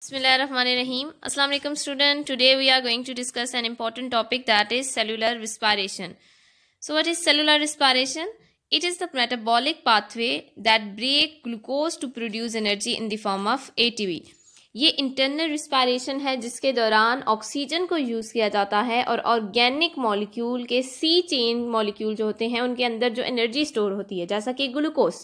Bismillahirrahmanirrahim. Assalamu alaikum student. Today we are going to discuss an important topic, that is cellular respiration. So what is cellular respiration? It is the metabolic pathway that break glucose to produce energy in the form of ATP. ये internal respiration है जिसके दौरान oxygen को use किया जाता है और organic molecule के सी चेन मॉलिक्यूल जो होते हैं उनके अंदर जो एनर्जी स्टोर होती है, जैसा कि ग्लूकोज,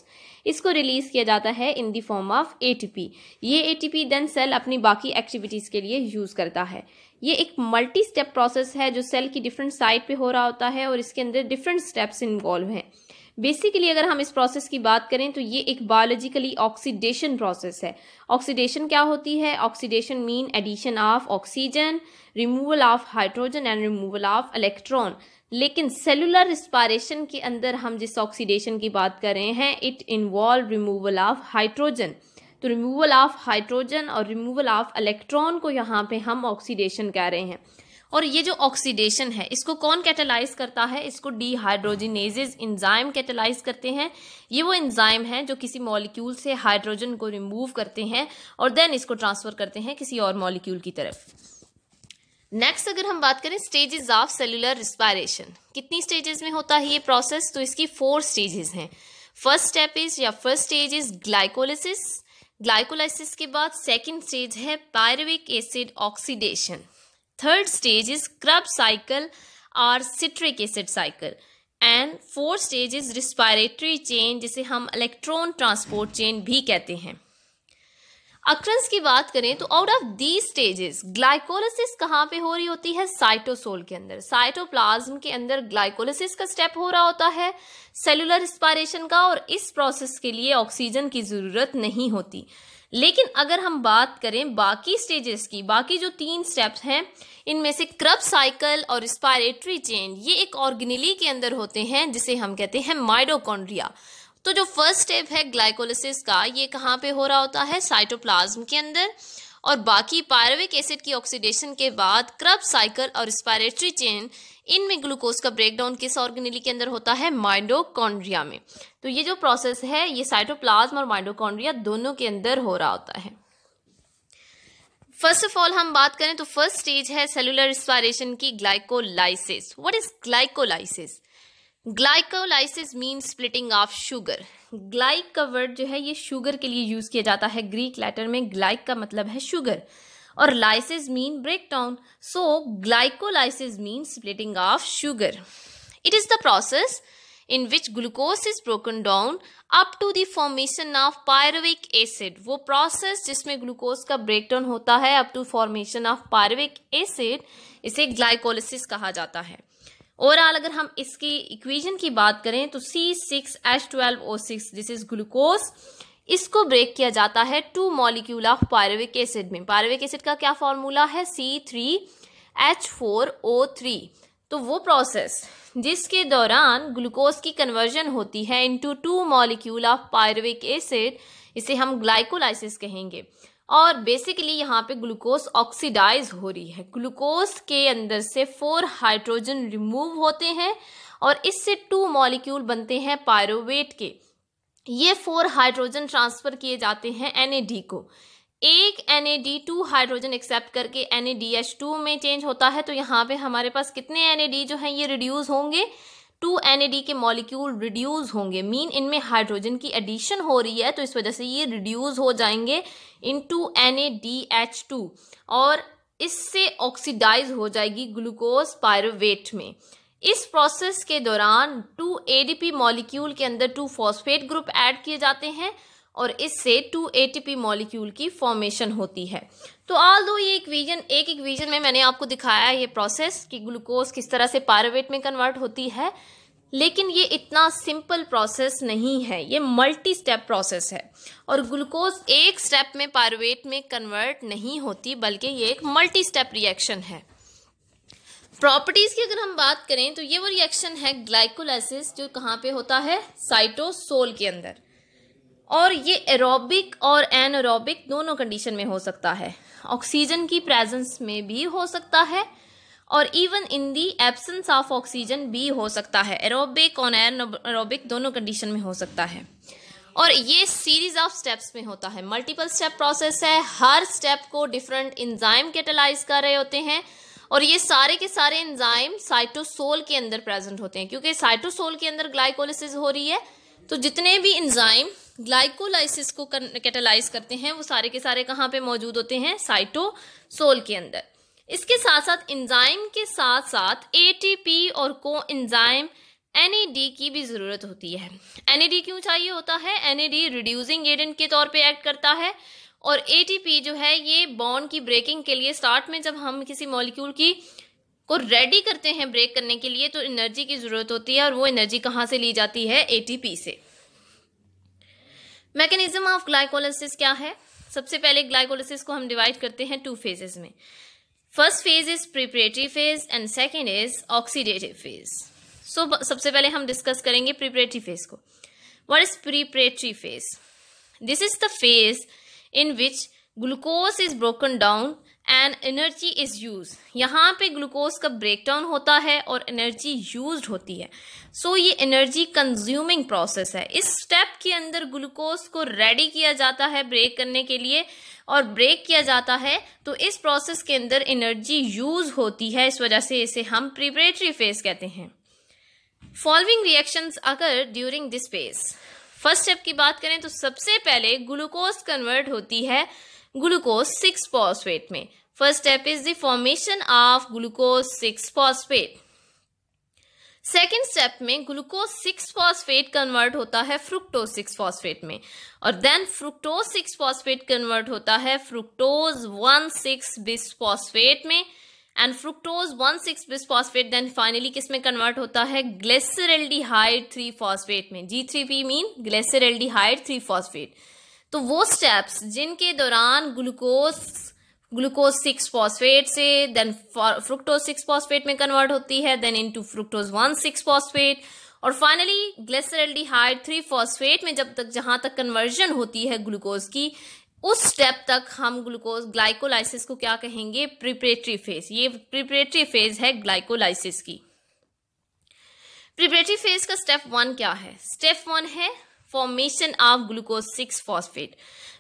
इसको रिलीज़ किया जाता है in the form of ATP. ये एटीपी देन सेल अपनी बाकी एक्टिविटीज़ के लिए यूज़ करता है. ये एक मल्टी स्टेप प्रोसेस है जो सेल की डिफरेंट साइड पे हो रहा होता है और इसके अंदर डिफरेंट स्टेप्स इन्वॉल्व हैं. बेसिकली अगर हम इस प्रोसेस की बात करें तो ये एक बायोलॉजिकली ऑक्सीडेशन प्रोसेस है. ऑक्सीडेशन क्या होती है? Oxidation mean addition of oxygen, removal of hydrogen and removal of electron. लेकिन सेलुलर रिस्पायरेशन के अंदर हम जिस ऑक्सीडेशन की बात कर रहे हैं, it involve removal of hydrogen. तो रिमूवल ऑफ हाइड्रोजन और रिमूवल ऑफ इलेक्ट्रॉन को यहाँ पे हम ऑक्सीडेशन कह रहे हैं. और ये जो ऑक्सीडेशन है इसको कौन कैटेलाइज करता है? इसको डीहाइड्रोजिनेजेस एंजाइम कैटेलाइज करते हैं. ये वो एंजाइम है जो किसी मॉलिक्यूल से हाइड्रोजन को रिमूव करते हैं और देन इसको ट्रांसफर करते हैं किसी और मॉलिक्यूल की तरफ. नेक्स्ट अगर हम बात करें स्टेजेस ऑफ सेलुलर रिस्पायरेशन, कितनी स्टेजेस में होता है ये प्रोसेस? तो इसकी 4 स्टेजेस हैं. First stage is glycolysis. Glycolysis के बाद सेकेंड स्टेज है pyruvic acid oxidation. Third stage is Krebs cycle और citric acid cycle. And fourth stage is respiratory chain, जिसे हम इलेक्ट्रॉन ट्रांसपोर्ट चेन भी कहते हैं. अक्रंस की बात करें तो out of these stages glycolysis कहाँ पे हो रही होती है? साइटोसोल के अंदर, साइटोप्लाज्म के अंदर ग्लाइकोलिसिस का स्टेप हो रहा होता है सेलुलर रिस्पायरेशन का, और इस प्रोसेस के लिए ऑक्सीजन की जरूरत नहीं होती. लेकिन अगर हम बात करें बाकी स्टेजेस की, बाकी जो 3 स्टेप्स हैं इनमें से क्रब साइकिल और रिस्पायरेटरी चेन, ये एक ऑर्गेनेली के अंदर होते हैं जिसे हम कहते हैं माइटोकॉन्ड्रिया. तो जो फर्स्ट स्टेप है ग्लाइकोलिसिस का, ये कहाँ पे हो रहा होता है? साइटोप्लाज्म के अंदर. और बाकी पायरुविक एसिड की ऑक्सीडेशन के बाद क्रब साइकिल और रिस्पायरेटरी चेन, इनमें ग्लूकोज का ब्रेकडाउन किस ऑर्गेनेली के अंदर होता है? माइटोकॉन्ड्रिया में. तो ये जो प्रोसेस है ये साइटोप्लाज्म और माइटोकॉन्ड्रिया दोनों के अंदर हो रहा होता है. फर्स्ट ऑफ ऑल हम बात करें तो फर्स्ट स्टेज है सेलुलर रिस्पायरेशन की, glycolysis. What is glycolysis? Glycolysis means splitting of sugar. Glyc का वर्ड जो है ये शुगर के लिए यूज किया जाता है. ग्रीक लेटर में ग्लाइक का मतलब है शुगर और lysis mean breakdown. So glycolysis mean splitting of sugar. It is the process in which glucose is broken down up to the formation of pyruvic acid. वो प्रोसेस जिसमें ग्लूकोज का breakdown होता है up to formation of pyruvic acid, इसे glycolysis कहा जाता है. Overall अगर हम इसकी इक्वेशन की बात करें तो C6H12O6, दिस इज ग्लूकोज, इसको ब्रेक किया जाता है 2 मॉलिक्यूल ऑफ पायरुविक एसिड में. पायरुविक एसिड का क्या फॉर्मूला है? C3H4O3. तो वो प्रोसेस जिसके दौरान ग्लूकोज की कन्वर्जन होती है into 2 molecule of pyruvic acid, इसे हम ग्लाइकोलाइसिस कहेंगे. और बेसिकली यहाँ पे ग्लूकोज ऑक्सीडाइज हो रही है. ग्लूकोज के अंदर से 4 हाइड्रोजन रिमूव होते हैं और इससे 2 मॉलिक्यूल बनते हैं पायरुवेट के. ये 4 हाइड्रोजन ट्रांसफर किए जाते हैं NAD को. एक NAD 2 हाइड्रोजन एक्सेप्ट करके NADH2 में चेंज होता है. तो यहाँ पे हमारे पास कितने NAD जो हैं ये रिड्यूस होंगे? 2 NAD के मॉलिक्यूल रिड्यूस होंगे. मीन इनमें हाइड्रोजन की एडिशन हो रही है तो इस वजह से ये रिड्यूस हो जाएंगे इनटू NADH2 और इससे ऑक्सीडाइज हो जाएगी ग्लूकोज पायरुवेट में. इस प्रोसेस के दौरान 2 ADP मॉलिक्यूल के अंदर 2 फॉस्फेट ग्रुप ऐड किए जाते हैं और इससे 2 ATP मॉलिक्यूल की फॉर्मेशन होती है. तो ऑल्दो ये एक इक्वेशन में मैंने आपको दिखाया है ये प्रोसेस कि ग्लूकोज किस तरह से पायरुवेट में कन्वर्ट होती है, लेकिन ये इतना सिंपल प्रोसेस नहीं है. ये मल्टी स्टेप प्रोसेस है और ग्लूकोज एक स्टेप में पायरुवेट में कन्वर्ट नहीं होती, बल्कि ये एक मल्टी स्टेप रिएक्शन है. प्रॉपर्टीज की अगर हम बात करें तो ये वो रिएक्शन है ग्लाइकोलाइसिस जो कहाँ पे होता है? साइटोसोल के अंदर. और ये एरोबिक और एनारोबिक दोनों कंडीशन में हो सकता है. ऑक्सीजन की प्रेजेंस में भी हो सकता है और even in the absence of oxygen भी हो सकता है. एरोबिक और एनारोबिक दोनों कंडीशन में हो सकता है. और ये सीरीज ऑफ स्टेप्स में होता है, मल्टीपल स्टेप प्रोसेस है, हर स्टेप को डिफरेंट एंजाइम कैटालाइज कर रहे होते हैं और ये सारे के सारे एंजाइम साइटोसोल के अंदर प्रेजेंट होते हैं। क्योंकि साइटोसोल के अंदर ग्लाइकोलाइसिस हो रही है तो जितने भी एंजाइम ग्लाइकोलाइसिस को कैटालाइज करते हैं वो सारे के सारे कहाँ पे मौजूद होते हैं, साइटोसोल के अंदर। इसके साथ साथ एंजाइम के साथ साथ एटीपी और को एंजाइम एनएडी की भी जरूरत होती है। एनएडी क्यों चाहिए होता है? एनएडी रिड्यूसिंग एजेंट के तौर पे एक्ट करता है और एटीपी जो है ये बॉन्ड की ब्रेकिंग के लिए, स्टार्ट में जब हम किसी मॉलिक्यूल की को रेडी करते हैं ब्रेक करने के लिए तो एनर्जी की जरूरत होती है और वो एनर्जी कहाँ से ली जाती है? एटीपी से। मैकेनिज्म ऑफ ग्लाइकोलाइसिस क्या है? सबसे पहले ग्लाइकोलाइसिस को हम डिवाइड करते हैं 2 फेजेस में। First phase is preparatory phase and second is oxidative phase. सबसे पहले हम डिस्कस करेंगे प्रिपरेटरी फेज को। What is preparatory phase? This is the phase in which glucose is broken down and energy is use. यहाँ पे glucose का break down होता है और एनर्जी यूज्ड होती है। सो ये एनर्जी कंज्यूमिंग प्रोसेस है। इस स्टेप के अंदर ग्लूकोज को रेडी किया जाता है ब्रेक करने के लिए और ब्रेक किया जाता है तो इस प्रोसेस के अंदर एनर्जी यूज होती है, इस वजह से इसे हम प्रिपरेटरी फेज कहते हैं। फॉलोइंग रिएक्शंस अगर during this phase. First step की बात करें तो सबसे पहले ग्लूकोज कन्वर्ट होती है ग्लूकोज 6 फॉस्फेट में। First step is the formation of glucose 6 phosphate. Second step में ग्लूकोज 6 फॉस्फेट कन्वर्ट होता है फ्रुक्टोज 6 फॉस्फेट में और देन फ्रुक्टोज 6 फॉस्फेट कन्वर्ट होता है फ्रुक्टोज 1,6 बिस फॉस्फेट में and fructose 1,6 bis phosphate then finally किस में कन्वर्ट होता है? ग्लिसरल्डिहाइड 3 फॉस्फेट में। G3P mean glyceraldehyde 3 phosphate. तो वो स्टेप्स जिनके दौरान ग्लूकोज 6 फॉस्फेट से देन फ्रुक्टोज 6 फॉस्फेट में कन्वर्ट होती है, देन इनटू फ्रुक्टोज 1,6 फॉस्फेट और फाइनली ग्लिसरल्डिहाइड 3 फॉस्फेट में जब तक जहां तक कन्वर्जन होती है ग्लूकोज की, उस स्टेप तक हम ग्लूकोज ग्लाइकोलाइसिस को क्या कहेंगे? Preparatory phase. ये प्रिपरेटरी फेज है ग्लाइकोलाइसिस की। प्रिपरेटरी फेज का स्टेप 1 क्या है? स्टेप 1 है फॉर्मेशन ऑफ ग्लूकोज 6 फॉस्फेट।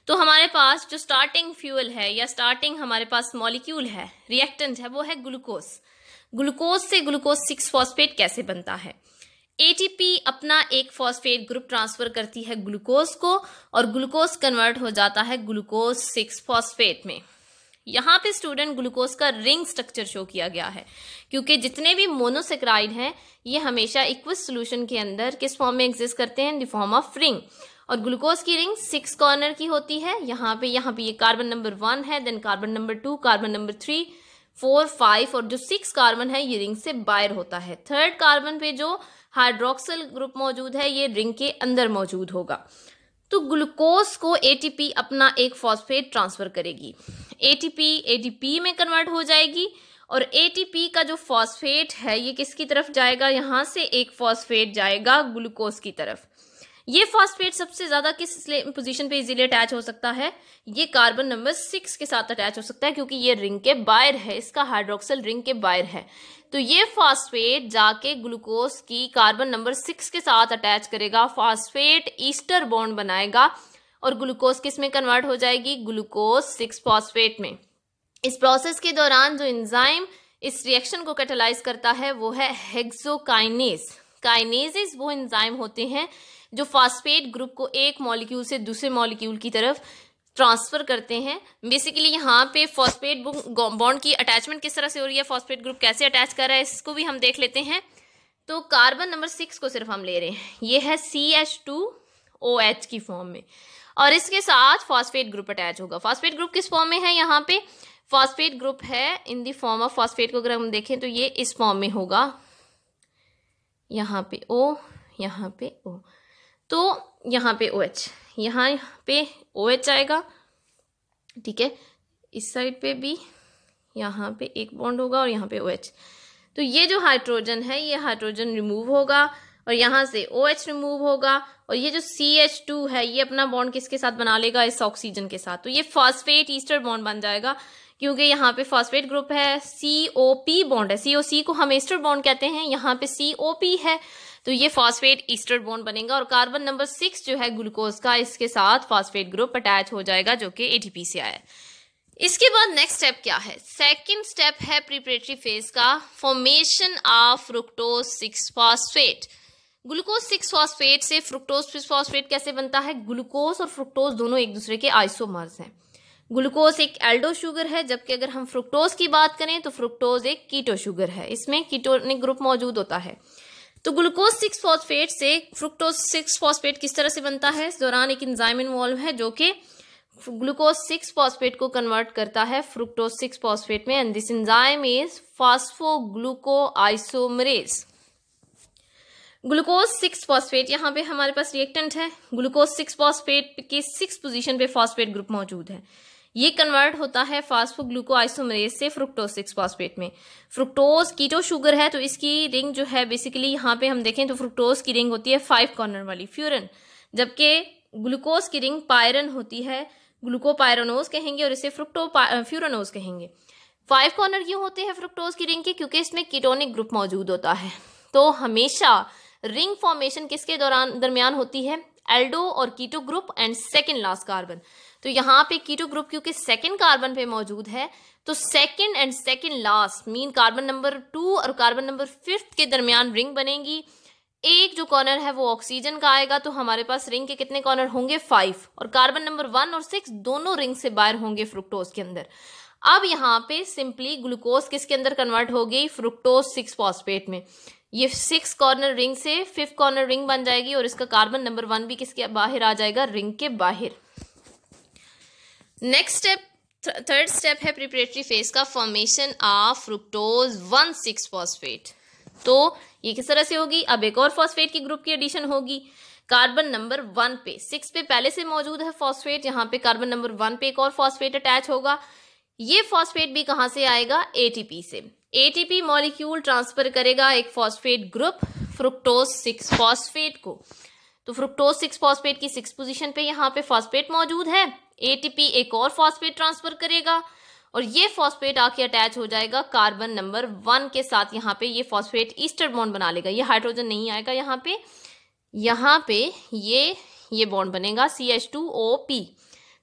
तो हमारे पास जो स्टार्टिंग फ्यूल है या स्टार्टिंग हमारे पास मॉलिक्यूल है, रिएक्टेंट है, वो है ग्लूकोज। ग्लूकोज से ग्लूकोज 6 फॉस्फेट कैसे बनता है? एटीपी अपना एक फॉस्फेट ग्रुप ट्रांसफर करती है ग्लूकोज को और ग्लूकोज कन्वर्ट हो जाता है ग्लूकोज 6 फॉस्फेट में। यहाँ पे स्टूडेंट ग्लूकोज का रिंग स्ट्रक्चर शो किया गया है क्योंकि जितने भी मोनोसेक्राइड हैं ये हमेशा इक्वस सॉल्यूशन के अंदर किस फॉर्म में एग्जिस्ट करते हैं? In the form of ring. और ग्लूकोज की रिंग 6 कॉर्नर की होती है। यहाँ पे ये कार्बन नंबर 1 है, then carbon number 2, carbon number 3, 4, 5 और जो 6 कार्बन है ये रिंग से बाहर होता है। थर्ड कार्बन पे जो हाइड्रोक्सिल ग्रुप मौजूद है ये रिंग के अंदर मौजूद होगा। तो ग्लूकोज को एटीपी अपना एक फॉस्फेट ट्रांसफर करेगी, एटीपी एडीपी में कन्वर्ट हो जाएगी और एटीपी का जो फॉस्फेट है ये किसकी तरफ जाएगा? यहाँ से एक फॉस्फेट जाएगा ग्लूकोज की तरफ। ये फॉस्फेट सबसे ज्यादा किस पोजीशन पे इजीली अटैच हो सकता है? ये कार्बन नंबर 6 के साथ अटैच हो सकता है क्योंकि ये रिंग के बाहर है, इसका हाइड्रोक्सिल रिंग के बाहर है। तो ये फॉस्फेट जाके ग्लूकोज की कार्बन नंबर 6 के साथ अटैच करेगा, फॉस्फेट ईस्टर बॉन्ड बनाएगा और ग्लूकोज किस में कन्वर्ट हो जाएगी? ग्लूकोज 6 फॉस्फेट में। इस प्रोसेस के दौरान जो एंजाइम इस रिएक्शन को कैटालाइज करता है वो है हेक्सोकाइनेज। काइनेजेस वो एंजाइम होते हैं जो फॉस्फेट ग्रुप को एक मॉलिक्यूल से दूसरे मॉलिक्यूल की तरफ ट्रांसफर करते हैं। बेसिकली यहाँ पे फॉस्फेट बॉन्ड की अटैचमेंट किस तरह से हो रही है, फॉस्फेट ग्रुप कैसे अटैच कर रहा है, इसको भी हम देख लेते हैं। तो कार्बन नंबर 6 को सिर्फ हम ले रहे हैं, ये है CH2OH की फॉर्म में और इसके साथ फॉस्फेट ग्रुप अटैच होगा। फॉस्फेट ग्रुप किस फॉर्म में है? यहाँ पे फॉस्फेट ग्रुप है इन दी फॉर्म ऑफ फॉस्फेट को अगर हम देखें तो ये इस फॉर्म में होगा, यहाँ पे O, यहाँ पे O, तो यहाँ पे OH, यहाँ पे OH आएगा, ठीक है। इस साइड पे भी यहाँ पे एक बॉन्ड होगा और यहाँ पे OH। तो ये जो हाइड्रोजन है ये हाइड्रोजन रिमूव होगा और यहाँ से OH रिमूव होगा और ये जो CH2 है ये अपना बॉन्ड किसके साथ बना लेगा? इस ऑक्सीजन के साथ। तो ये फॉस्फेट ईस्टर बॉन्ड बन जाएगा क्योंकि यहाँ पे फॉस्फेट ग्रुप है, COP बॉन्ड है, COC को हम ईस्टर बॉन्ड कहते हैं, यहाँ पे COP है तो ये फॉस्फेट ईस्टर बॉन्ड बनेगा और कार्बन नंबर 6 जो है ग्लूकोज का, इसके साथ फॉस्फेट ग्रुप अटैच हो जाएगा जो कि एटीपी से आया है। इसके बाद नेक्स्ट स्टेप क्या है? सेकंड स्टेप है प्रिपरेटरी फेज का, formation of fructose 6 phosphate. Glucose 6 phosphate से फ्रुक्टोज 6 फॉस्फेट कैसे बनता है? ग्लूकोज और फ्रुक्टोज दोनों एक दूसरे के आइसोमर्स हैं। ग्लूकोज एक एल्डो शुगर है, जबकि अगर हम फ्रुक्टोज की बात करें तो फ्रुक्टोज एक कीटो शुगर है, इसमें कीटोनिक ग्रुप मौजूद होता है। तो ग्लूकोज 6 फॉस्फेट से फ्रुक्टोज 6 फॉस्फेट किस तरह से बनता है? इस दौरान एक एंजाइम इन्वॉल्व है जो कि ग्लूकोज 6 फॉस्फेट को कन्वर्ट करता है फ्रुक्टोज 6 फॉस्फेट में, and this enzyme is phosphoglucoisomerase. Glucose 6 phosphate, यहाँ पे हमारे पास रिएक्टेंट है। ग्लूकोज 6 फॉस्फेट के 6 पोजीशन पे फॉस्फेट ग्रुप मौजूद है। ये कन्वर्ट होता है फॉस्फोग्लूकोआइसोमरेज से फ्रुक्टोज 6 फॉस्फेट में। फ्रुक्टोज कीटो शुगर है, तो इसकी रिंग जो है बेसिकली यहाँ पे हम देखें तो फ्रुक्टोज की रिंग होती है 5 कॉर्नर वाली फ्यूरन, जबकि ग्लूकोज की रिंग पायरन होती है, ग्लूकोपायरानोज कहेंगे और इसे फ्रुक्टोफ्यूरानोज कहेंगे। 5 कॉर्नर क्यों होते हैं फ्रुक्टोज की रिंग के? क्योंकि इसमें कीटोनिक ग्रुप मौजूद होता है। तो हमेशा रिंग फॉर्मेशन किसके दरमियान होती है? एल्डो और keto group and second last carbon. तो यहाँ पे कीटो ग्रुप क्योंकि सेकेंड कार्बन पे मौजूद है, तो second and second last mean carbon number 2 और कार्बन नंबर 5 के दरमियान रिंग बनेगी। एक जो कॉर्नर है वो ऑक्सीजन का आएगा, तो हमारे पास रिंग के कितने कॉर्नर होंगे? 5, और कार्बन नंबर 1 और 6 दोनों रिंग से बाहर होंगे फ्रुक्टोज के अंदर। अब यहाँ पे सिंपली ग्लूकोज किसके अंदर कन्वर्ट हो गई? फ्रुक्टोज 6 फॉस्फेट में। ये 6 कॉर्नर रिंग से 5 कॉर्नर रिंग बन जाएगी और इसका कार्बन नंबर 1 भी किसके बाहर आ जाएगा? रिंग के बाहर। नेक्स्ट स्टेप, थर्ड स्टेप है प्रिपरेटरी फेज का, फॉर्मेशन ऑफ फ्रुक्टोज 1,6 फॉस्फेट। तो ये किस तरह से होगी? अब एक और फॉस्फेट की ग्रुप की एडिशन होगी कार्बन नंबर 1 पे। 6 पे पहले से मौजूद है फॉस्फेट, यहाँ पे कार्बन नंबर 1 पे एक और फॉस्फेट अटैच होगा। ये फॉस्फेट भी कहाँ से आएगा? एटीपी से। एटीपी मॉलिक्यूल ट्रांसफर करेगा एक फॉस्फेट ग्रुप फ्रुक्टोज 6 फॉस्फेट को। तो फ्रुक्टोज 6 फॉस्फेट की 6 पोजीशन पे यहाँ पे फॉस्फेट मौजूद है, एटीपी एक और फॉस्फेट ट्रांसफर करेगा और ये फॉस्फेट आके अटैच हो जाएगा कार्बन नंबर 1 के साथ। यहाँ पे ये फॉस्फेट ईस्टर बॉन्ड बना लेगा, ये हाइड्रोजन नहीं आएगा यहाँ पे ये बॉन्ड बनेगा CH2OP।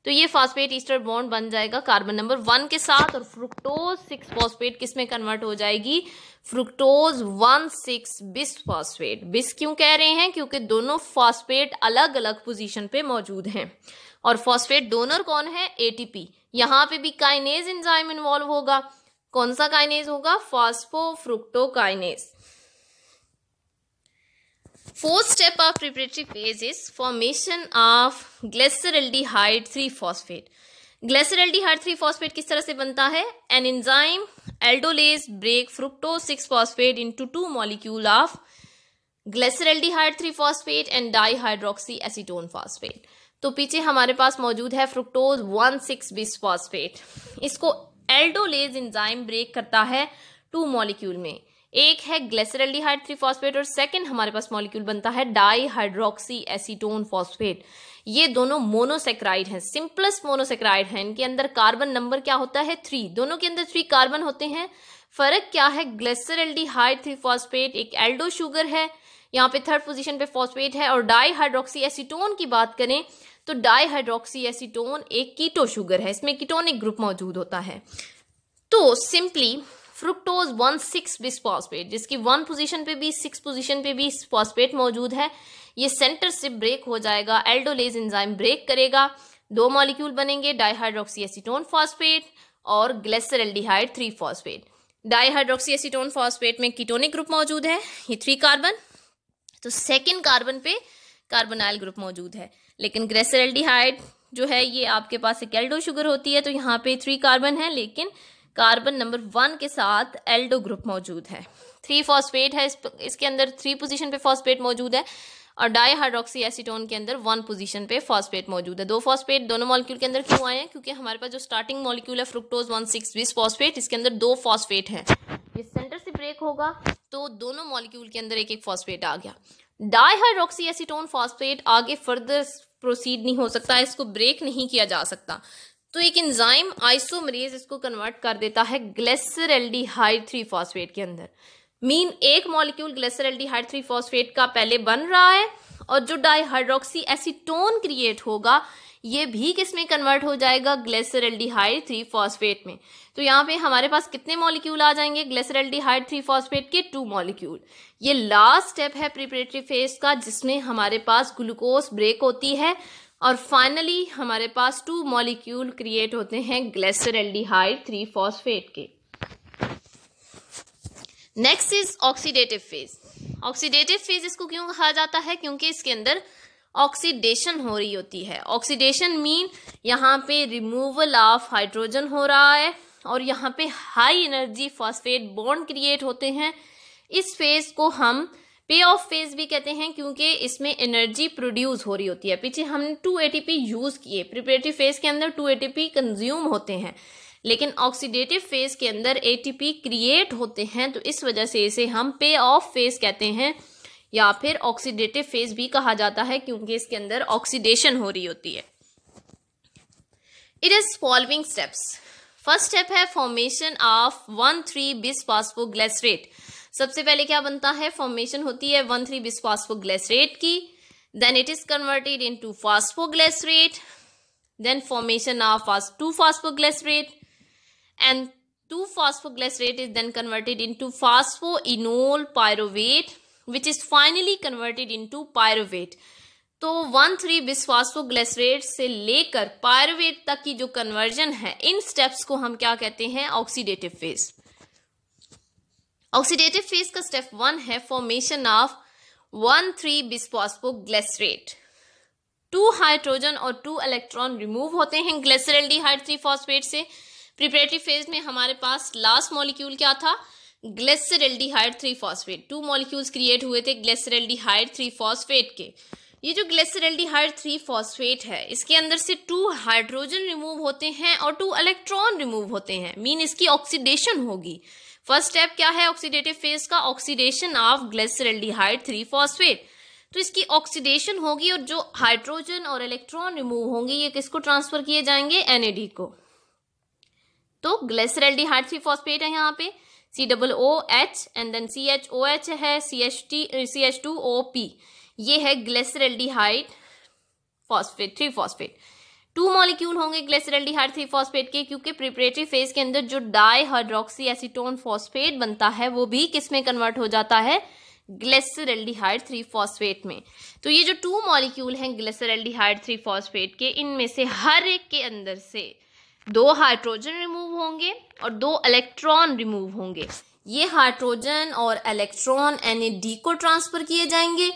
तो ये फॉस्फेट ईस्टर बॉन्ड बन जाएगा कार्बन नंबर 1 के साथ और फ्रुक्टोज 6 फॉस्फेट किस में कन्वर्ट हो जाएगी? Fructose 1,6 bis phosphate. बिस क्यों कह रहे हैं? क्योंकि दोनों फॉस्फेट अलग अलग पोजीशन पे मौजूद हैं और फॉस्फेट डोनर कौन है? एटीपी। यहाँ पे भी काइनेज एंजाइम इन्वॉल्व होगा। कौन सा काइनेज होगा? Phosphofructokinase. Fourth step of preparatory phase is formation of glyceraldehyde 3-phosphate. Glyceraldehyde 3-phosphate किस तरह से बनता है? An enzyme aldolase break fructose 6-phosphate into 2 molecule of glyceraldehyde 3-phosphate and dihydroxyacetone phosphate. तो पीछे हमारे पास मौजूद है फ्रुक्टोज 1,6 बिस फॉस्फेट। इसको एल्डोलेज एंजाइम ब्रेक करता है 2 मॉलिक्यूल में। एक है ग्लिसरल्डिहाइड 3-फॉस्फेट और सेकंड हमारे पास मॉलिक्यूल बनता है डाईहाइड्रोक्सी एसीटोन फॉस्फेट। ये दोनों मोनोसेक्राइड हैं, सिंपलेस्ट मोनोसेक्राइड हैं। इनके अंदर कार्बन नंबर क्या होता है? 3। दोनों के अंदर 3 कार्बन होते हैं। फर्क क्या है? ग्लिसरल्डिहाइड 3-फॉस्फेट एक एल्डो शुगर है, यहाँ पे 3rd पोजीशन पे फॉस्फेट है, और डाईहाइड्रोक्सी एसीटोन की बात करें तो डाईहाइड्रोक्सी एसीटोन एक कीटो शुगर है, इसमें कीटोनिक ग्रुप मौजूद होता है। तो सिंपली फ्रुक्टोज 1,6 बिस फॉस्फेट जिसकी 1 पोजीशन पे भी 6 पोजीशन पे भी फॉस्फेट मौजूद है, ये सेंटर से ब्रेक हो जाएगा, एल्डोलेज एंजाइम ब्रेक करेगा, 2 मॉलिक्यूल बनेंगे डाईहाइड्रोक्सी एसीटोन फॉस्फेट और ग्लिसरल्डिहाइड 3-फॉस्फेट। डाईहाइड्रोक्सी एसीटोन फॉस्फेट में कीटोनिक ग्रुप मौजूद है, ये 3 कार्बन, तो सेकेंड कार्बन पे कार्बोनाइल ग्रुप मौजूद है। लेकिन ग्लिसरल्डिहाइड जो है ये आपके पास एक एल्डो शुगर होती है, तो यहाँ पे 3 कार्बन है, लेकिन कार्बन नंबर 1 के साथ एल्डो ग्रुप मौजूद है। 3 फॉस्फेट है, इसके अंदर 3 पोजीशन पे फॉस्फेट मौजूद है, और डाईहाइड्रोक्सी एसीटोन के अंदर 1 पोजीशन पे फॉस्फेट मौजूद है। 2 फॉस्फेट दोनों मॉलिक्यूल के अंदर क्यों आए हैं? क्योंकि हमारे पास जो स्टार्टिंग मॉलिक्यूल है फ्रुक्टोज 1,6 बिस फॉस्फेट, इसके अंदर 2 फॉस्फेट है, ये सेंटर से ब्रेक होगा तो दोनों मॉलिक्यूल के अंदर एक एक फॉस्फेट आ गया। डाईहाइड्रोक्सी एसीटोन फॉस्फेट आगे फर्दर प्रोसीड नहीं हो सकता, इसको ब्रेक नहीं किया जा सकता, तो एक एंजाइम आइसोमरेज इसको कन्वर्ट कर देता है ग्लिसरल्डिहाइड 3-फॉस्फेट के अंदर। मीन एक मॉलिक्यूल ग्लिसरल्डिहाइड 3 फॉस्फेट का पहले बन रहा है और जो डाइहाइड्रोक्सी एसीटोन क्रिएट होगा ये भी किस में कन्वर्ट हो जाएगा, ग्लिसरल्डिहाइड 3 फॉस्फेट में। तो यहाँ पे हमारे पास कितने मॉलिक्यूल आ जाएंगे ग्लिसरल्डिहाइड 3 फॉस्फेट के, 2 मॉलिक्यूल। ये लास्ट स्टेप है प्रिपरेटरी फेज का जिसमें हमारे पास ग्लूकोज ब्रेक होती है और फाइनली हमारे पास 2 मॉलिक्यूल क्रिएट होते हैं ग्लिसरल्डिहाइड 3 फॉस्फेट के। Next is oxidative phase. Oxidative phase इसको क्यों कहा जाता है, क्योंकि इसके अंदर ऑक्सीडेशन हो रही होती है। ऑक्सीडेशन मीन यहाँ पे रिमूवल ऑफ हाइड्रोजन हो रहा है और यहाँ पे high energy phosphate bond create होते हैं। इस फेज को हम पे ऑफ फेज भी कहते हैं क्योंकि इसमें एनर्जी प्रोड्यूस हो रही होती है। पीछे हमने 2 ATP यूज किए, प्रिपरेटरी फेज के अंदर 2 ATP कंज्यूम होते हैं, लेकिन ऑक्सीडेटिव फेज के अंदर ATP क्रिएट होते हैं, तो इस वजह से इसे हम पे ऑफ फेज कहते हैं या फिर ऑक्सीडेटिव फेज भी कहा जाता है क्योंकि इसके अंदर ऑक्सीडेशन हो रही होती है। It is following steps. First step है फॉर्मेशन ऑफ 1,3-बिसफॉस्फोग्लिसरेट। सबसे पहले क्या बनता है, फॉर्मेशन होती है 1,3-बिसफॉस्फोग्लिसरेट की, then it is converted into phosphoglycerate, then formation of 2-phosphoglycerate and 2-phosphoglycerate is then converted into phosphoenol pyruvate which is finally converted into pyruvate। तो 1,3-बिसफॉस्फोग्लिसरेट से लेकर पायरुवेट तक की जो कन्वर्जन है, इन स्टेप्स को हम क्या कहते हैं, ऑक्सीडेटिव फेज। ऑक्सीडेटिव फेज का स्टेप 1 है फॉर्मेशन ऑफ 1,3-बिसफॉस्फोग्लिसरेट। 2 हाइड्रोजन और 2 इलेक्ट्रॉन रिमूव होते हैं ग्लिसरल्डिहाइड 3 फॉस्फेट से। प्रिपरेटरी फेज में हमारे पास लास्ट मॉलिक्यूल क्या था, ग्लिसरल्डिहाइड 3 फॉस्फेट। 2 मॉलिक्यूल्स क्रिएट हुए थे ग्लिसरल्डिहाइड 3 फॉस्फेट के। ये जो ग्लिसरल्डिहाइड 3 फॉस्फेट है इसके अंदर से 2 हाइड्रोजन रिमूव होते हैं और 2 इलेक्ट्रॉन रिमूव होते हैं, मीन इसकी ऑक्सीडेशन होगी। फर्स्ट स्टेप क्या है ऑक्सीडेटिव फेज का, ऑक्सीडेशन ऑफ ग्लिसरल्डिहाइड 3 फॉस्फेट। तो इसकी ऑक्सीडेशन होगी और जो हाइड्रोजन और इलेक्ट्रॉन रिमूव होंगे ये किसको ट्रांसफर किए जाएंगे, NAD को। तो ग्लिसरल्डिहाइड 3 फॉस्फेट है यहाँ पे COOH एंड देन CHOH है CH2OP, ये है ग्लिसरल्डिहाइड फॉस्फेट 3 फॉस्फेट। 2 मॉलिक्यूल होंगे ग्लिसरल्डिहाइड 3 फॉस्फेट के क्योंकि प्रिपरेटरी फेज के अंदर जो डाइहाइड्रोक्सी एसीटोन फॉस्फेट बनता है वो भी किस में कन्वर्ट हो जाता है, ग्लिसरल्डिहाइड 3 फॉस्फेट में। तो ये जो 2 मॉलिक्यूल हैं ग्लिसरल्डिहाइड 3 फॉस्फेट के, इनमें से हर एक के अंदर से 2 हाइड्रोजन रिमूव होंगे और 2 इलेक्ट्रॉन रिमूव होंगे। ये हाइड्रोजन और इलेक्ट्रॉन NAD को ट्रांसफर किए जाएंगे।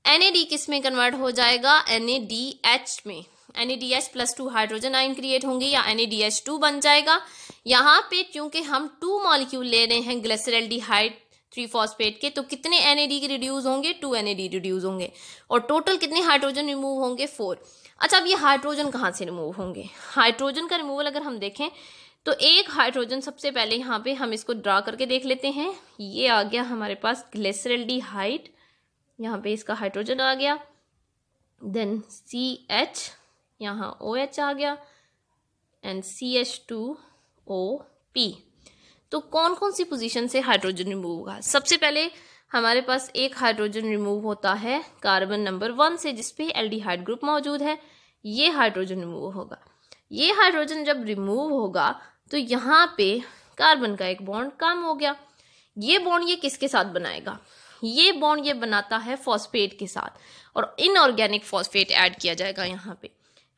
NAD किस में कन्वर्ट हो जाएगा, NADH में। NADH+2 हाइड्रोजन आयन क्रिएट होंगे या NADH2 बन जाएगा। यहाँ पे क्योंकि हम 2 मॉलिक्यूल ले रहे हैं ग्लिसरल्डिहाइड 3 फॉस्फेट के, तो कितने NAD के रिड्यूस होंगे, 2 NAD रिड्यूस होंगे और टोटल कितने हाइड्रोजन रिमूव होंगे, 4। अच्छा, अब ये हाइड्रोजन कहाँ से रिमूव होंगे, हाइड्रोजन का रिमूवल अगर हम देखें तो एक हाइड्रोजन सबसे पहले यहाँ पे हम इसको ड्रा करके देख लेते हैं। ये आ गया हमारे पास ग्लिसरल्डिहाइड, यहाँ पे इसका हाइड्रोजन आ गया, देन CH, यहाँ OH आ गया एंड CH2OP। तो कौन कौन सी पोजीशन से हाइड्रोजन रिमूव होगा, सबसे पहले हमारे पास एक हाइड्रोजन रिमूव होता है कार्बन नंबर 1 से जिसपे एल्डिहाइड ग्रुप मौजूद है, ये हाइड्रोजन रिमूव होगा। ये हाइड्रोजन जब रिमूव होगा तो यहाँ पे कार्बन का एक बॉन्ड कम हो गया। ये बॉन्ड ये किसके साथ बनाएगा, ये बॉन्ड ये बनाता है फॉस्फेट के साथ और इनऑर्गेनिक फॉस्फेट ऐड किया जाएगा। यहाँ पे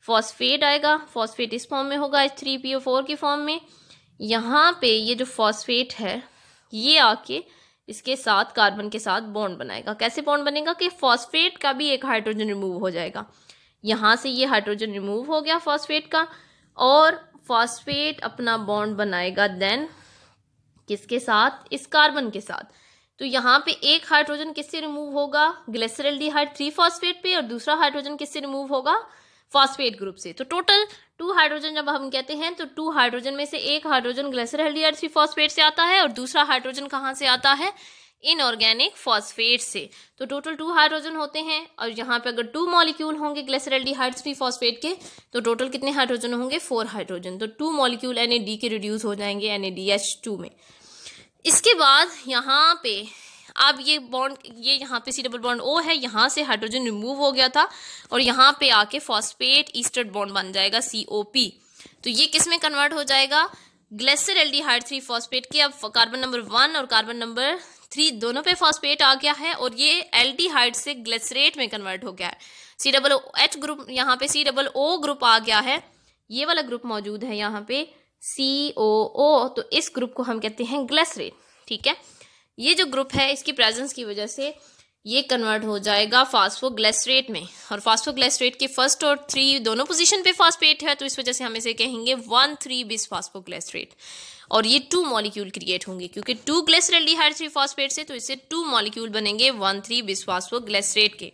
फॉस्फेट आएगा, फॉस्फेट इस फॉर्म में होगा H3PO4 की फॉर्म में। यहाँ पे ये जो फॉस्फेट है ये आके इसके साथ कार्बन के साथ बॉन्ड बनाएगा। कैसे बॉन्ड बनेगा कि फॉस्फेट का भी एक हाइड्रोजन रिमूव हो जाएगा। यहाँ से ये हाइड्रोजन रिमूव हो गया फॉस्फेट का और फॉस्फेट अपना बॉन्ड बनाएगा देन किसके साथ, इस कार्बन के साथ। तो यहाँ पे एक हाइड्रोजन किससे रिमूव होगा, ग्लिसरल्डिहाइड 3 फॉस्फेट पे, और दूसरा हाइड्रोजन किससे रिमूव होगा, फॉस्फेट ग्रुप से। तो टोटल 2 हाइड्रोजन जब हम कहते हैं तो 2 हाइड्रोजन में से एक हाइड्रोजन ग्लिसरल्डिहाइड 3 फॉस्फेट से आता है और दूसरा हाइड्रोजन कहाँ से आता है, इनऑर्गेनिक फॉस्फेट से। तो टोटल 2 हाइड्रोजन होते हैं और यहाँ पे अगर 2 मॉलिक्यूल होंगे ग्लिसरल्डिहाइड 3 फॉस्फेट के तो टोटल कितने हाइड्रोजन होंगे, 4 हाइड्रोजन। तो 2 मॉलिक्यूल NAD के रिड्यूस हो जाएंगे NADH2 में। इसके बाद यहाँ पे अब ये बॉन्ड, ये यहाँ पे C डबल बॉन्ड O है, यहाँ से हाइड्रोजन रिमूव हो गया था और यहाँ पे आके फॉस्फेट ईस्टर बॉन्ड बन जाएगा COP। तो ये किस में कन्वर्ट हो जाएगा, ग्लिसर एल्डिहाइड 3 फॉस्फेट के। अब कार्बन नंबर 1 और कार्बन नंबर 3 दोनों पे फॉस्फेट आ गया है और ये एल्डिहाइड से ग्लिसरेट में कन्वर्ट हो गया है। COOH ग्रुप, यहाँ पे COO ग्रुप आ गया है, ये वाला ग्रुप मौजूद है यहाँ पे COO, तो इस ग्रुप को हम कहते हैं ग्लिसरेट। ठीक है, ये जो ग्रुप है इसकी प्रेजेंस की वजह से ये कन्वर्ट हो जाएगा फास्फोग्लिसरेट में, और फास्फोग्लिसरेट के फर्स्ट और 3 दोनों पोजीशन पे फॉस्फेट है, तो इस वजह से हम इसे कहेंगे 1,3-bis फास्फोग्लिसरेट। और ये 2 मॉलिक्यूल क्रिएट होंगे क्योंकि 2 ग्लिसरल्डिहाइड 3 फॉस्फेट से, तो इससे 2 मॉलिक्यूल बनेंगे 1,3-bis फास्फोग्लिसरेट के।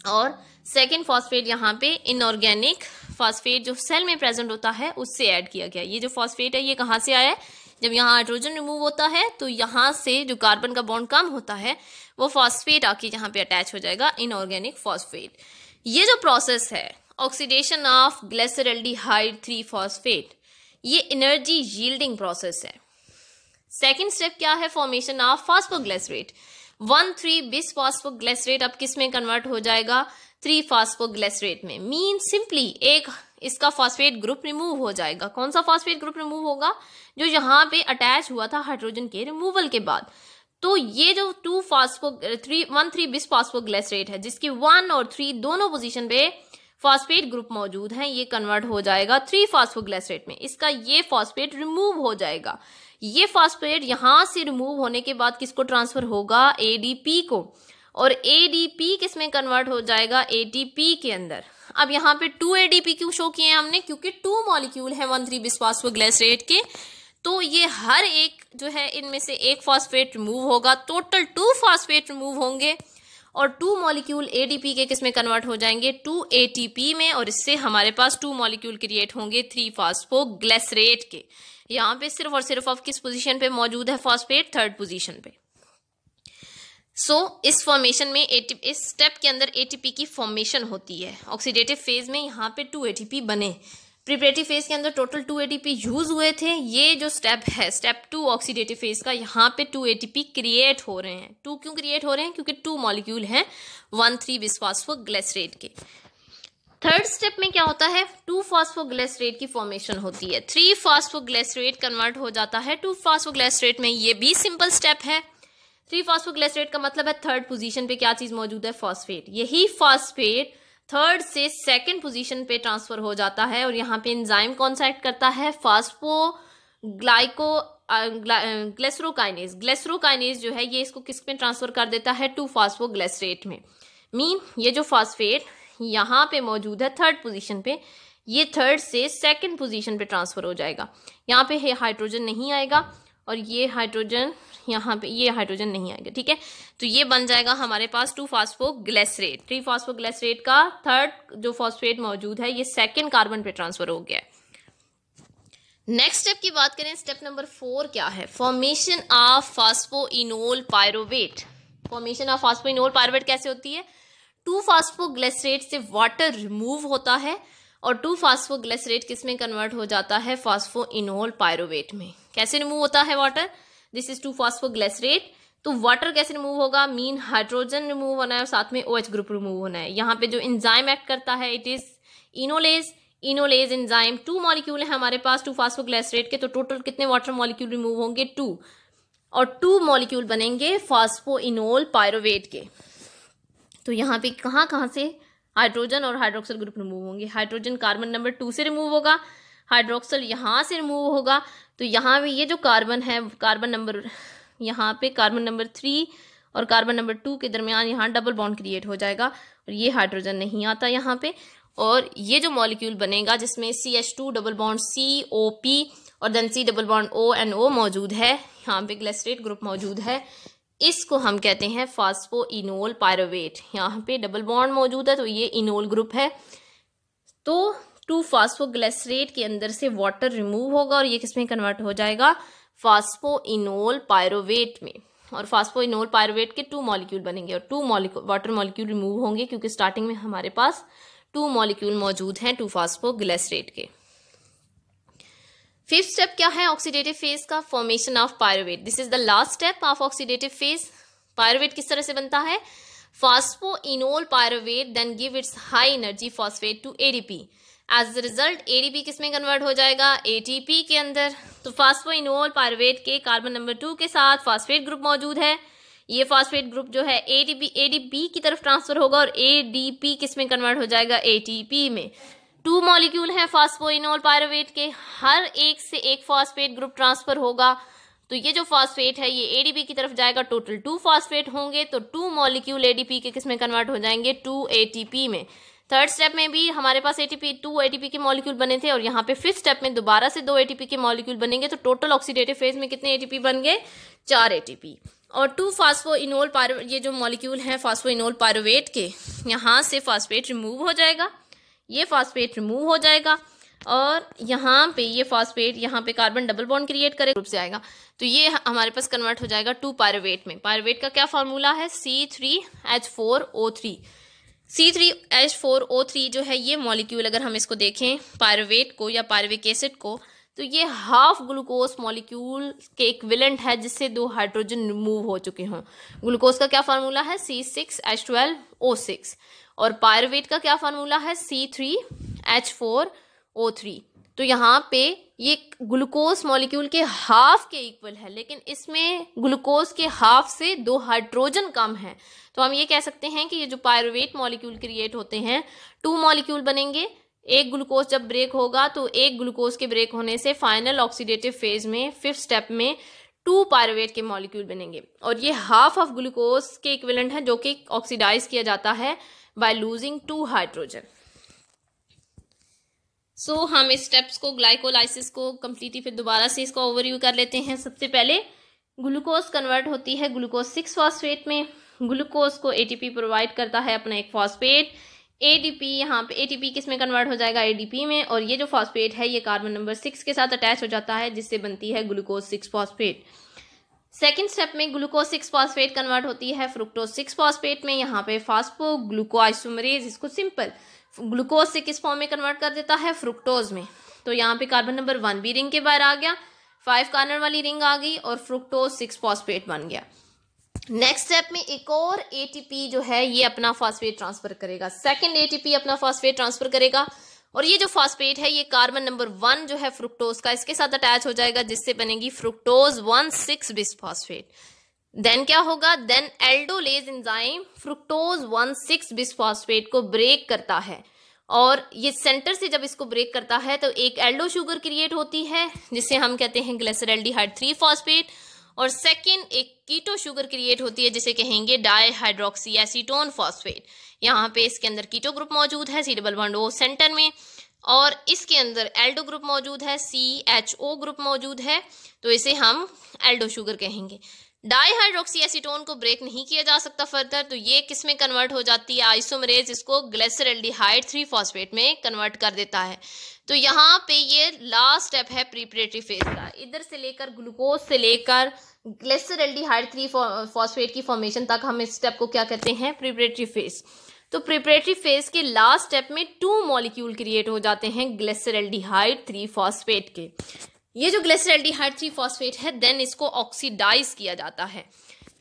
और सेकेंड फॉस्फेट यहाँ पे इनऑर्गेनिक फॉस्फेट जो सेल में प्रेजेंट होता है उससे ऐड किया गया। ये जो फॉस्फेट है ये कहाँ से आया है, जब यहाँ हाइड्रोजन रिमूव होता है तो यहाँ से जो कार्बन का बॉन्ड कम होता है वो फॉस्फेट आके यहाँ पे अटैच हो जाएगा, इनऑर्गेनिक फॉस्फेट। ये जो प्रोसेस है ऑक्सीडेशन ऑफ ग्लिसरल्डिहाइड 3 फॉस्फेट, ये एनर्जी यील्डिंग प्रोसेस है। सेकेंड स्टेप क्या है, formation of phosphoglycerate. 1,3-bis phosphoglycerate अब किस में कन्वर्ट हो जाएगा, 3 फास्फोग्लिसरेट में। मीन सिंपली एक इसका फॉस्फेट ग्रुप रिमूव हो जाएगा। कौन सा फॉस्फेट ग्रुप रिमूव होगा, जो यहाँ पे अटैच हुआ था हाइड्रोजन के रिमूवल के बाद। तो ये जो 1,3-bis फास्फोग्लिसरेट है जिसकी 1 और 3 दोनों पोजीशन पे फॉस्फेट ग्रुप मौजूद हैं, ये कन्वर्ट हो जाएगा 3 फास्फोग्लिसरेट में। इसका ये फॉस्फेट रिमूव हो जाएगा। ये फॉस्फेट यहाँ से रिमूव होने के बाद किसको ट्रांसफर होगा, ADP को, और ADP किस में कन्वर्ट हो जाएगा, ATP के अंदर। अब यहाँ पे 2 ADP क्यों शो किए हैं हमने, क्योंकि 2 मॉलिक्यूल है 1,3-bis फास्फोग्लिसरेट के, तो ये हर एक जो है इनमें से एक फॉस्फेट रिमूव होगा, टोटल 2 फॉस्फेट रिमूव होंगे और 2 मॉलिक्यूल ADP के किस में कन्वर्ट हो जाएंगे, 2 ATP में, और इससे हमारे पास 2 मॉलिक्यूल क्रिएट होंगे 3 फास्फोग्लिसरेट के। यहाँ पे सिर्फ और सिर्फ अब किस पोजीशन पे मौजूद है फॉस्फेट, 3rd पोजीशन पे। इस फॉर्मेशन में इस स्टेप के अंदर ATP की फॉर्मेशन होती है। ऑक्सीडेटिव फेज में यहाँ पे 2 ATP बने, प्रिपरेटिव फेज के अंदर टोटल 2 ATP यूज हुए थे। ये जो स्टेप है, स्टेप 2 ऑक्सीडेटिव फेज का, यहाँ पे 2 ATP क्रिएट हो रहे हैं। 2 क्यों क्रिएट हो रहे हैं, क्योंकि 2 मॉलिक्यूल हैं 1,3-bis फास्फोग्लिसरेट के। 3rd स्टेप में क्या होता है, 2 फास्फोग्लिसरेट की फॉर्मेशन होती है। 3 फास्फोग्लिसरेट कन्वर्ट हो जाता है 2 फास्फोग्लिसरेट में। ये भी सिंपल स्टेप है। 3 फास्फोग्लिसरेट का मतलब है 3rd पोजीशन पे क्या चीज मौजूद है, फॉस्फेट। यही फॉस्फेट 3rd से 2nd पोजीशन पे ट्रांसफर हो जाता है और यहाँ पे एंजाइम कौन सा एक्ट करता है, ग्लिसरोकाइनेज। ग्लिसरोकाइनेज जो है ये इसको किस में ट्रांसफर कर देता है, 2 फास्फोग्लिसरेट में। मीन ये जो फॉस्फेट यहाँ पे मौजूद है 3rd पोजीशन पे, ये 3rd से 2nd पोजीशन पे ट्रांसफर हो जाएगा। यहाँ पे हाइड्रोजन नहीं आएगा और ये हाइड्रोजन यहाँ पे, ये हाइड्रोजन नहीं आएगा। ठीक है, तो ये बन जाएगा हमारे पास 2 फास्फोग्लिसरेट। 3 फास्फोग्लिसरेट का 3rd जो फॉस्फेट मौजूद है ये 2nd कार्बन पे ट्रांसफर हो गया है। नेक्स्ट स्टेप की बात करें, स्टेप नंबर 4 क्या है, formation of phosphoenol pyruvate. Formation of phosphoenol pyruvate कैसे होती है, 2 फास्फोग्लिसरेट से वाटर रिमूव होता है और 2 फास्फोग्लिसरेट किस में कन्वर्ट हो जाता है, फास्फोइनोल पायरोवेट में। कैसे रिमूव होता है वाटर, दिस इज 2 फास्फोग्लिसरेट। तो वाटर कैसे रिमूव होगा, मीन हाइड्रोजन रिमूव होना है और साथ में OH ग्रुप रिमूव होना है। यहाँ पे जो एंजाइम एक्ट करता है it is enolase. Enolase enzyme, 2 molecule है हमारे पास 2 फास्फोग्लिसरेट के, तो टोटल कितने वाटर मॉलिक्यूल रिमूव होंगे, 2, और 2 मॉलिक्यूल बनेंगे फास्फोइनोल पायरोवेट के। तो यहाँ पे कहाँ कहाँ से हाइड्रोजन और हाइड्रोक्सल ग्रुप रिमूव होंगे, हाइड्रोजन कार्बन नंबर 2 से रिमूव होगा, हाइड्रोक्सल यहाँ से रिमूव होगा। तो यहाँ भी ये जो कार्बन है, कार्बन नंबर यहाँ पे कार्बन नंबर 3 और कार्बन नंबर 2 के दरमियान यहाँ डबल बॉन्ड क्रिएट हो जाएगा और ये हाइड्रोजन नहीं आता यहाँ पे। और ये जो मॉलिक्यूल बनेगा जिसमें CH2 डबल बॉन्ड COP और then C double bond ONO मौजूद है, यहाँ पे ग्लिसरेट ग्रुप मौजूद है, इसको हम कहते हैं फास्फोइनोल पायरोवेट। यहाँ पे डबल बॉन्ड मौजूद है तो ये इनोल ग्रुप है। तो 2 फास्फोग्लिसरेट के अंदर से वाटर रिमूव होगा और ये किसमें कन्वर्ट हो जाएगा, फास्फोइनोल पायरोवेट में। और फास्फोइनोल पायरोवेट के 2 मॉलिक्यूल बनेंगे और 2 वाटर मॉलिक्यूल रिमूव होंगे क्योंकि स्टार्टिंग में हमारे पास 2 मॉलिक्यूल मौजूद हैं 2 फास्फोग्लिसरेट के। फिफ्थ स्टेप क्या है ऑक्सीडेटिव फेज का? Formation of pyruvate. This is the last step of oxidative phase. Pyruvate किस तरह से बनता है? Phosphoenol pyruvate then give its high energy phosphate to ADP. As a result ADP किस में कन्वर्ट हो जाएगा? एटीपी के अंदर। तो फास्फोइनोल पायरुवेट के कार्बन नंबर 2 के साथ फास्फेट ग्रुप मौजूद है। ये फास्फेट ग्रुप जो है एडीपी की तरफ ट्रांसफर होगा और एडीपी किस में कन्वर्ट हो जाएगा? एटीपी में। 2 मॉलिक्यूल हैं फास्फोइनोल पायरुवेट के, हर एक से एक फास्फेट ग्रुप ट्रांसफर होगा। तो ये जो फास्फेट है ये एडीपी की तरफ जाएगा, टोटल 2 फास्फेट होंगे। तो 2 मॉलिक्यूल एडीपी के किस में कन्वर्ट हो जाएंगे? 2 एटीपी में। थर्ड स्टेप में भी हमारे पास 2 एटीपी के मॉलिक्यूल बने थे और यहाँ पे फिफ्थ स्टेप में दोबारा से 2 एटीपी के मॉलिक्यूल बनेंगे। तो टोटल ऑक्सीडेटिव फेज में कितने एटीपी बन गए? 4 एटीपी। और 2 फास्फोइनोल पायरुवेट, ये जो मॉलिक्यूल हैं फास्फोइनोल पायरुवेट के, यहाँ से फास्फेट रिमूव हो जाएगा, ये फास्फेट रिमूव हो जाएगा और यहाँ पे ये फास्फेट यहाँ पे कार्बन डबल बॉन्ड क्रिएट करे ग्रुप से आएगा। तो ये हमारे पास कन्वर्ट हो जाएगा 2 पायरुवेट में। पायरुवेट का क्या फार्मूला है? C3H4O3। C3H4O3 जो है ये मॉलिक्यूल, अगर हम इसको देखें पायरुवेट को या पायरुविक एसिड को, तो ये हाफ ग्लूकोज मॉलिक्यूल के इक्विवेलेंट है जिससे 2 हाइड्रोजन रिमूव हो चुके हों। ग्लूकोज का क्या फार्मूला है? C6H12O6 और पायरुवेट का क्या फार्मूला है? C3H4O3। तो यहाँ पे ये ग्लूकोज मॉलिक्यूल के हाफ के इक्वल है, लेकिन इसमें ग्लूकोज के हाफ से 2 हाइड्रोजन कम है। तो हम ये कह सकते हैं कि ये जो पायरुवेट मॉलिक्यूल क्रिएट होते हैं, 2 मॉलिक्यूल बनेंगे। एक ग्लूकोज जब ब्रेक होगा तो एक ग्लूकोज के ब्रेक होने से फाइनल ऑक्सीडेटिव फेज में फिफ्थ स्टेप में 2 पायरुवेट के मॉलिक्यूल बनेंगे और ये हाफ ऑफ ग्लूकोज के इक्विवेलेंट है जो कि ऑक्सीडाइज किया जाता है बाय लूजिंग 2 हाइड्रोजन। सो हम इस स्टेप्स को, ग्लाइकोलाइसिस को कंप्लीटली फिर दोबारा से इसको ओवरव्यू कर लेते हैं। सबसे पहले ग्लूकोज कन्वर्ट होती है ग्लूकोज 6 फॉस्फेट में। ग्लूकोज को एटीपी प्रोवाइड करता है अपना एक फॉस्फेट। एडीपी, यहाँ पे एटीपी किस में कन्वर्ट हो जाएगा? एडीपी में। और ये जो फॉस्फेट है ये कार्बन नंबर 6 के साथ अटैच हो जाता है जिससे बनती है ग्लूकोज 6 फॉस्फेट। सेकेंड स्टेप में ग्लूकोज 6 फॉस्फेट कन्वर्ट होती है फ्रुक्टोज 6 फॉस्फेट में। यहाँ पे फास्फो ग्लूकोआइसोमरेज इसको सिंपल ग्लूकोज से किस फॉर्म में कन्वर्ट कर देता है? फ्रुक्टोज में। तो यहाँ पे कार्बन नंबर 1 भी रिंग के बाहर आ गया, 5 कार्बन वाली रिंग आ गई और फ्रुक्टोज 6 फॉस्फेट बन गया। नेक्स्ट स्टेप में एक और एटीपी जो है ये अपना फॉस्फेट ट्रांसफर करेगा, सेकंड एटीपी अपना फॉस्फेट ट्रांसफर करेगा और ये जो फॉस्फेट है ये कार्बन नंबर 1 जो है फ्रुक्टोज का, इसके साथ अटैच हो जाएगा जिससे बनेगी फ्रुक्टोज 1,6 बिस फॉस्फेट। देन क्या होगा? Then aldolase enzyme fructose 1,6 bis phosphate को ब्रेक करता है और ये सेंटर से जब इसको ब्रेक करता है तो एक एल्डो शुगर क्रिएट होती है जिसे हम कहते हैं ग्लिसरल्डिहाइड 3 फॉस्फेट और सेकेंड एक कीटो शुगर क्रिएट होती है जिसे कहेंगे डाईहाइड्रोक्सी एसीटोन फॉस्फेट। यहाँ पे इसके अंदर कीटो ग्रुप मौजूद है, C+O सेंटर में, और इसके अंदर एल्डो ग्रुप मौजूद है, CHO ग्रुप मौजूद है, तो इसे हम एल्डो शुगर कहेंगे। डाईहाइड्रोक्सी एसीटोन को ब्रेक नहीं किया जा सकता फर्दर, तो ये किस में कन्वर्ट हो जाती है? आइसोमरेज इसको ग्लिसरल्डिहाइड 3 फॉस्फेट में कन्वर्ट कर देता है। तो यहाँ पे ये लास्ट स्टेप है प्रिपरेटरी फेज का, इधर से लेकर ग्लूकोज से लेकर ग्लिसरल्डिहाइड 3 फॉस्फेट की फॉर्मेशन तक हम इस स्टेप को क्या कहते हैं? Preparatory phase. तो प्रिपरेटरी फेज के लास्ट स्टेप में 2 मॉलिक्यूल क्रिएट हो जाते हैं ग्लिसरल्डिहाइड 3 फॉस्फेट के। ये जो ग्लिसरल्डिहाइड 3 फॉस्फेट है देन इसको ऑक्सीडाइज किया जाता है,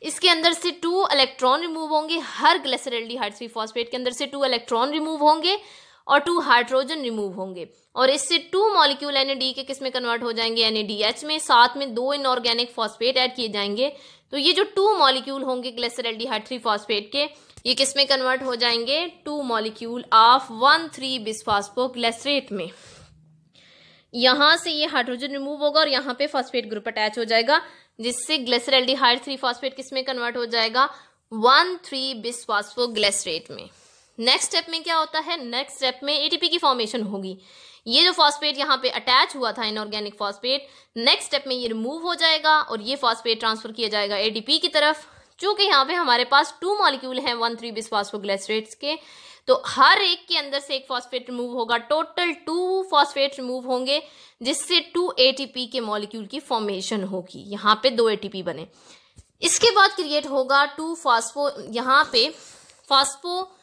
इसके अंदर से 2 इलेक्ट्रॉन रिमूव होंगे, हर ग्लिसरल्डिहाइड 3 फॉस्फेट के अंदर से 2 इलेक्ट्रॉन रिमूव होंगे और 2 हाइड्रोजन रिमूव होंगे और इससे 2 मॉलिक्यूल NAD के किस में कन्वर्ट हो जाएंगे? NADH में, साथ में 2 इनऑर्गेनिक फॉस्फेट ऐड किए जाएंगे। तो ये जो 2 मॉलिक्यूल होंगे ग्लिसरल्डिहाइड 3 फॉस्फेट के ये किस में कन्वर्ट हो जाएंगे? 2 मॉलिक्यूल ऑफ 1,3 बिसफॉस्फोग्लिसरेट में। यहाँ से ये हाइड्रोजन रिमूव होगा और यहाँ पे फॉस्फेट ग्रुप अटैच हो जाएगा जिससे ग्लिसरल्डिहाइड 3 फॉस्फेट किस में कन्वर्ट हो जाएगा? 1,3 बिसफॉस्फोग्लिसरेट में। नेक्स्ट स्टेप में क्या होता है? नेक्स्ट स्टेप में एटीपी की फॉर्मेशन होगी। ये जो फॉस्फेट यहाँ पे अटैच हुआ था इनऑर्गेनिक फॉस्फेट, नेक्स्ट स्टेप में ये रिमूव हो जाएगा और ये फॉस्फेट ट्रांसफर किया जाएगा एडीपी की तरफ। चूंकि यहाँ पे हमारे पास 2 मॉलिक्यूल हैं 1,3 बिसफॉस्फोग्लिसरेट्स के, तो हर एक के अंदर से एक फॉस्फेट रिमूव होगा, टोटल 2 फॉस्फेट रिमूव होंगे जिससे 2 एटीपी के मॉलिक्यूल की फॉर्मेशन होगी। यहाँ पे 2 एटीपी बने। इसके बाद क्रिएट होगा 2 फॉस्फो, यहाँ पे फॉस्फो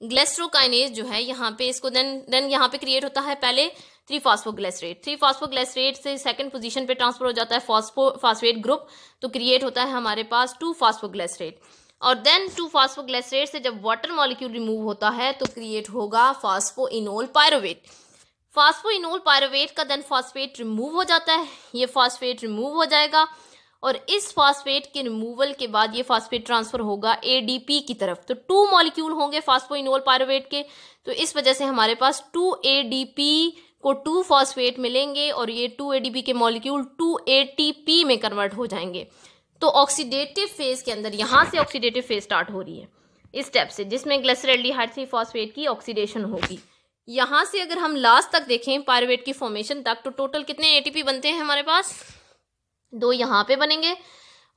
ग्लिसरोकाइनेज जो है यहाँ पे इसको देन यहाँ पे क्रिएट होता है पहले 3-फॉस्फोग्लिसरेट। 3-फॉस्फोग्लिसरेट से सेकंड पोजीशन पे ट्रांसफर हो जाता है फॉस्फेट ग्रुप, तो क्रिएट होता है हमारे पास 2-फॉस्फोग्लिसरेट। और देन 2-फॉस्फोग्लिसरेट से जब वाटर मॉलिक्यूल रिमूव होता है तो क्रिएट होगा फॉस्फोइनोल पायरुवेट। फॉस्फोइनोल पायरुवेट का देन फॉस्फेट रिमूव हो जाता है, ये फॉस्फेट रिमूव हो जाएगा और इस फॉस्फेट के रिमूवल के बाद ये फॉस्फेट ट्रांसफर होगा एडीपी की तरफ। तो 2 मॉलिक्यूल होंगे फॉस्फोइनोल पायरुवेट के, तो इस वजह से हमारे पास 2 एडीपी को 2 फॉस्फेट मिलेंगे और ये 2 एडीपी के मॉलिक्यूल 2 एटीपी में कन्वर्ट हो जाएंगे। तो ऑक्सीडेटिव फेज के अंदर यहाँ से ऑक्सीडेटिव फेज स्टार्ट हो रही है इस स्टेप से, जिसमें ग्लिसरॉल्डिहाइड 3-फॉस्फेट की ऑक्सीडेशन होगी। यहाँ से अगर हम लास्ट तक देखें पायरुवेट की फॉर्मेशन तक, तो टोटल कितने एटीपी बनते हैं हमारे पास? 2 यहाँ पे बनेंगे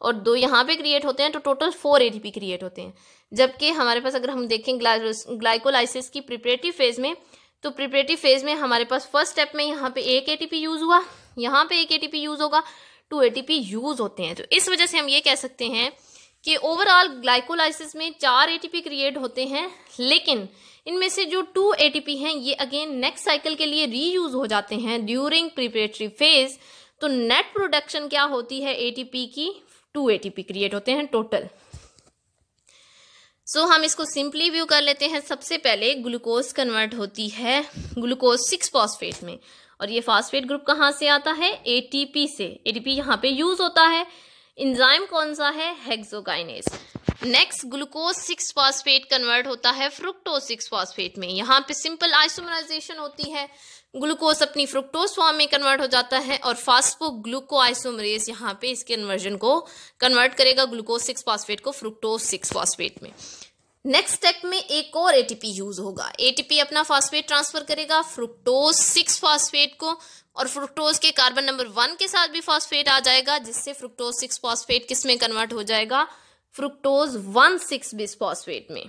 और 2 यहाँ पे क्रिएट होते हैं, तो टोटल 4 एटीपी क्रिएट होते हैं। जबकि हमारे पास अगर हम देखें ग्लाइकोलाइसिस की प्रिपरेटिव फेज में, तो प्रिपरेटिव फेज में हमारे पास फर्स्ट स्टेप में यहाँ पे 1 एटीपी यूज हुआ, यहाँ पे 1 एटीपी यूज होगा, 2 एटीपी यूज होते हैं। तो इस वजह से हम ये कह सकते हैं कि ओवरऑल ग्लाइकोलाइसिस में 4 एटीपी क्रिएट होते हैं, लेकिन इनमें से जो 2 एटीपी हैं ये अगेन नेक्स्ट साइकिल के लिए रीयूज हो जाते हैं ड्यूरिंग प्रिपरेटरी फेज। तो नेट प्रोडक्शन क्या होती है एटीपी की? 2 एटीपी क्रिएट होते हैं टोटल। सो हम इसको सिंपली व्यू कर लेते हैं। सबसे पहले ग्लूकोज कन्वर्ट होती है ग्लूकोज 6-फॉस्फेट में, और ये फॉस्फेट ग्रुप कहाँ से आता है? एटीपी से। एटीपी यहाँ पे यूज होता है। एंजाइम कौन सा है? हेक्सोकाइनेज। नेक्स्ट ग्लूकोज 6-फॉस्फेट कन्वर्ट होता है फ्रुक्टोज 6-फॉस्फेट में। यहाँ पे सिंपल आइसोमराइजेशन होती है, ग्लूकोज अपनी फ्रुक्टोज फॉर्म में कन्वर्ट हो जाता है और फास्फोग्लूकोआइसोमरेज यहाँ पे इसके कन्वर्जन को कन्वर्ट करेगा ग्लूकोज 6-फॉस्फेट को फ्रुक्टोज 6-फॉस्फेट में। नेक्स्ट स्टेप में एक और एटीपी यूज होगा। एटीपी अपना फॉस्फेट ट्रांसफर करेगा फ्रुक्टोज 6-फॉस्फेट को, और फ्रुक्टोज के कार्बन नंबर 1 के साथ भी फॉस्फेट आ जाएगा, जिससे फ्रुक्टोज 6-फॉस्फेट किस में कन्वर्ट हो जाएगा? फ्रुक्टोज 1,6-बिसफॉस्फेट में।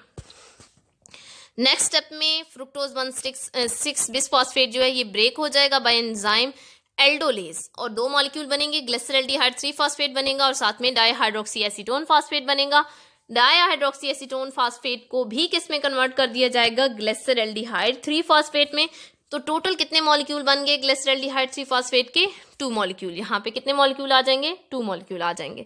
नेक्स्ट स्टेप में फ्रुक्टोज 1,6-बिसफॉस्फेट जो है ये ब्रेक हो जाएगा बाय एंजाइम एल्डोलेज, और 2 मॉलिक्यूल बनेंगे, ग्लिसरॉल्डिहाइड 3-फॉस्फेट बनेगा और साथ में डाईहाइड्रोक्सी एसीटोन फॉस्फेट बनेगा। डाईहाइड्रोक्सी एसीटोन फॉस्फेट को भी किस में कन्वर्ट कर दिया जाएगा? ग्लिसरॉल्डिहाइड 3-फॉस्फेट में। तो टोटल कितने मॉलिक्यूल बन गए ग्लिसरॉल्डिहाइड 3-फॉस्फेट के? 2 मॉलिक्यूल। यहाँ पे कितने मॉलिक्यूल आ जाएंगे? 2 मॉलिक्यूल आ जाएंगे।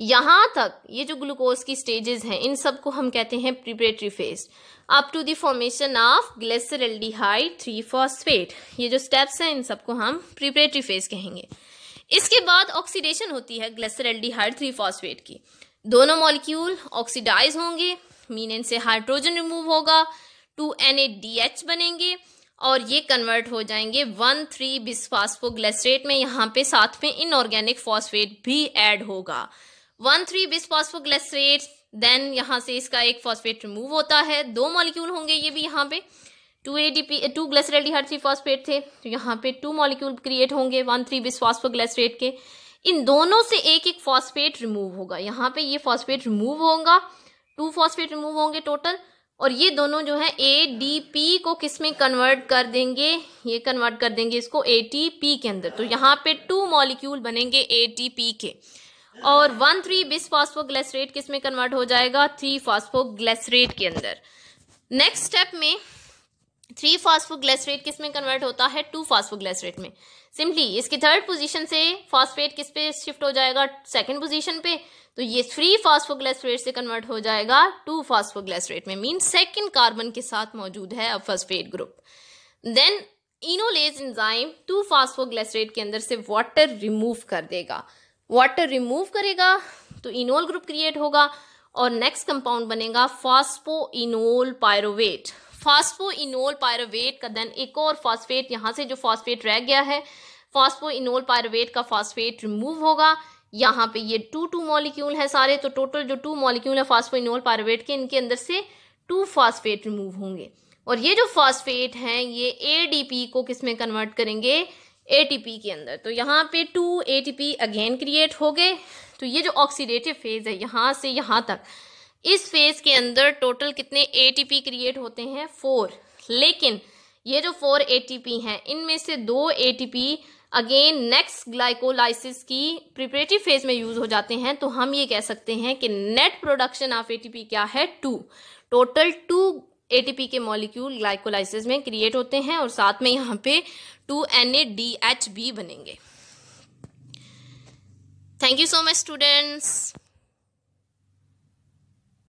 यहाँ तक ये जो ग्लूकोज की स्टेजेस हैं इन सबको हम कहते हैं preparatory phase, up to the formation of glyceraldehyde three phosphate. ये जो स्टेप्स हैं इन सबको हम प्रिपरेटरी फेज कहेंगे। इसके बाद ऑक्सीडेशन होती है ग्लिसरॉल्डिहाइड 3-फॉस्फेट की। दोनों मॉलिक्यूल ऑक्सीडाइज होंगे, मीन से हाइड्रोजन रिमूव होगा, 2 NADH बनेंगे और ये कन्वर्ट हो जाएंगे 1,3-बिसफॉस्फोग्लिसरेट में। यहाँ पे साथ में इनऑर्गेनिक फॉस्फेट भी ऐड होगा, 1,3-बिसफॉस्फोग्लिसरेट। देन यहाँ से इसका एक फॉस्फेट रिमूव होता है, 2 मॉलिक्यूल होंगे ये भी, यहाँ पे 2 ग्लिसरॉल्डिहाइड 3-फॉस्फेट थे, तो यहाँ पे 2 मॉलिक्यूल क्रिएट होंगे 1,3-बिसफॉस्फोग्लिसरेट के। इन दोनों से एक एक फॉस्फेट रिमूव होगा, यहाँ पे ये फॉस्फेट रिमूव होगा, 2 फॉस्फेट रिमूव होंगे टोटल, और ये दोनों जो है एडीपी को किस में कन्वर्ट कर देंगे? ये कन्वर्ट कर देंगे इसको एटीपी के अंदर। तो यहाँ पे 2 मॉलिक्यूल बनेंगे एटीपी के, और 1,3-बिसफॉस्फोग्लिसरेट किस में कन्वर्ट हो जाएगा? 3-फॉस्फोग्लिसरेट के अंदर। नेक्स्ट स्टेप में 3-फॉस्फोग्लिसरेट किस में कन्वर्ट होता है? 2-फॉस्फोग्लिसरेट में। सिंपली इसकी थर्ड पोजीशन से फॉस्फेट किस पे शिफ्ट हो जाएगा? सेकंड पोजीशन पे। तो ये 3-फॉस्फोग्लिसरेट से कन्वर्ट हो जाएगा 2-फॉस्फोग्लिसरेट में, मीन सेकंड कार्बन के साथ मौजूद है अब phosphate group. Then enolase enzyme two phosphoglycerate के अंदर से वाटर रिमूव कर देगा, वाटर रिमूव करेगा तो इनोल ग्रुप क्रिएट होगा और नेक्स्ट कंपाउंड बनेगा फॉस्फोइनोल पायरुवेट। फॉस्फोइनोल पायरुवेट का देन एक और फॉस्फेट, यहाँ से जो फॉस्फेट रह गया है फॉस्फोइनोल पायरुवेट का फॉस्फेट रिमूव होगा। यहाँ पे ये 2 मॉलिक्यूल है सारे, तो टोटल जो 2 मॉलिक्यूल है फॉस्फोइनोल पायरुवेट के, इनके अंदर से 2 फॉस्फेट रिमूव होंगे और ये जो फॉस्फेट हैं ये एडीपी को किस में कन्वर्ट करेंगे? एटीपी के अंदर। तो यहाँ पे 2 एटीपी अगेन क्रिएट हो गए। तो ये जो ऑक्सीडेटिव फेज है यहाँ से यहाँ तक, इस फेज के अंदर टोटल कितने एटीपी क्रिएट होते हैं? 4। लेकिन ये जो 4 एटीपी हैं इनमें से 2 एटीपी अगेन नेक्स्ट ग्लाइकोलाइसिस की प्रिपरेटिव फेज में यूज हो जाते हैं। तो हम ये कह सकते हैं कि नेट प्रोडक्शन ऑफ एटीपी क्या है? 2। टोटल 2 एटीपी के मॉलिक्यूल ग्लाइकोलाइसिस में क्रिएट होते हैं और साथ में यहाँ पे 2NADH भी बनेंगे। Thank you so much students.